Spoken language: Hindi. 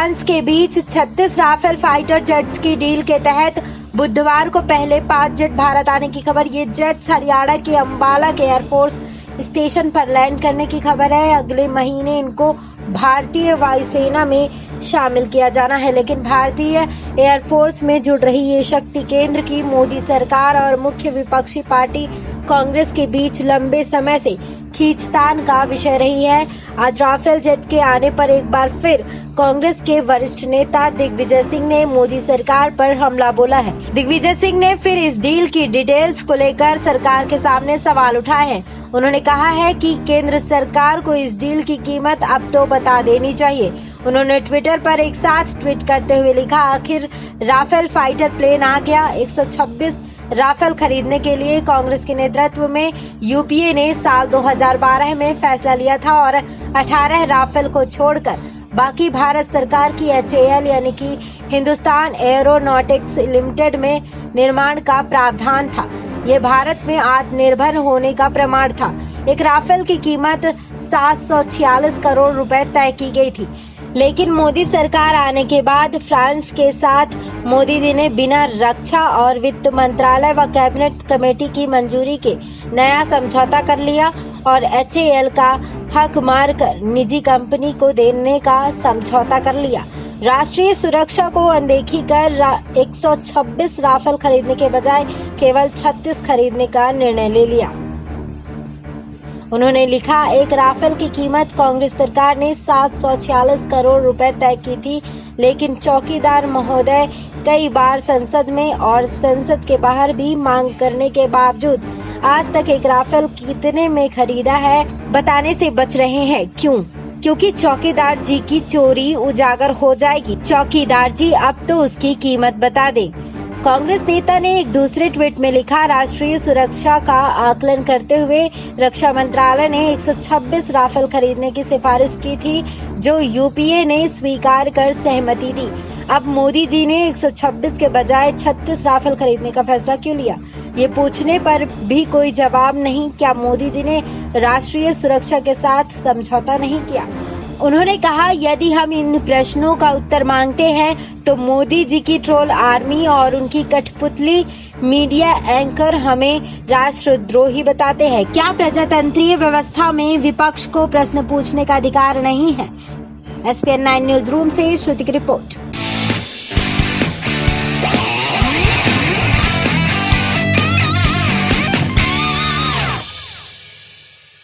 फ्रांस के बीच 36 राफेल फाइटर जेट्स की डील के तहत बुधवार को पहले 5 जेट भारत आने की खबर। ये जेट्स हरियाणा के अंबाला के एयरफोर्स स्टेशन पर लैंड करने की खबर है। अगले महीने इनको भारतीय वायुसेना में शामिल किया जाना है, लेकिन भारतीय एयरफोर्स में जुड़ रही ये शक्ति केंद्र की मोदी सरकार और मुख्य विपक्षी पार्टी कांग्रेस के बीच लंबे समय से खींचतान का विषय रही है। आज राफेल जेट के आने पर एक बार फिर कांग्रेस के वरिष्ठ नेता दिग्विजय सिंह ने मोदी सरकार पर हमला बोला है। दिग्विजय सिंह ने फिर इस डील की डिटेल्स को लेकर सरकार के सामने सवाल उठाए हैं। उन्होंने कहा है कि केंद्र सरकार को इस डील की कीमत अब तो बता देनी चाहिए। उन्होंने ट्विटर पर एक साथ ट्वीट करते हुए लिखा, आखिर राफेल फाइटर प्लेन आ गया। 126 राफेल खरीदने के लिए कांग्रेस के नेतृत्व में यूपीए ने साल 2012 में फैसला लिया था और 18 राफेल को छोड़कर बाकी भारत सरकार की HAL यानी कि हिंदुस्तान एरोनॉटिक्स लिमिटेड में निर्माण का प्रावधान था। ये भारत में आत्मनिर्भर होने का प्रमाण था। एक राफेल की कीमत 746 करोड़ रुपए तय की गई थी, लेकिन मोदी सरकार आने के बाद फ्रांस के साथ मोदी जी ने बिना रक्षा और वित्त मंत्रालय व कैबिनेट कमेटी की मंजूरी के नया समझौता कर लिया और HAL का हक मारकर निजी कंपनी को देने का समझौता कर लिया। राष्ट्रीय सुरक्षा को अनदेखी कर 126 राफेल खरीदने के बजाय केवल 36 खरीदने का निर्णय ले लिया। उन्होंने लिखा, एक राफेल की कीमत कांग्रेस सरकार ने 746 करोड़ रुपए तय की थी, लेकिन चौकीदार महोदय कई बार संसद में और संसद के बाहर भी मांग करने के बावजूद आज तक एक राफेल कितने में खरीदा है बताने से बच रहे हैं। क्यों? क्योंकि चौकीदार जी की चोरी उजागर हो जाएगी। चौकीदार जी अब तो उसकी कीमत बता दें। कांग्रेस नेता ने एक दूसरे ट्वीट में लिखा, राष्ट्रीय सुरक्षा का आकलन करते हुए रक्षा मंत्रालय ने 126 राफेल खरीदने की सिफारिश की थी, जो यूपीए ने स्वीकार कर सहमति दी। अब मोदी जी ने 126 के बजाय 36 राफेल खरीदने का फैसला क्यों लिया? ये पूछने पर भी कोई जवाब नहीं। क्या मोदी जी ने राष्ट्रीय सुरक्षा के साथ समझौता नहीं किया? उन्होंने कहा, यदि हम इन प्रश्नों का उत्तर मांगते हैं तो मोदी जी की ट्रोल आर्मी और उनकी कठपुतली मीडिया एंकर हमें राष्ट्रद्रोही बताते हैं। क्या प्रजातंत्रीय व्यवस्था में विपक्ष को प्रश्न पूछने का अधिकार नहीं है? SPN 9 न्यूज रूम से श्रुति की रिपोर्ट।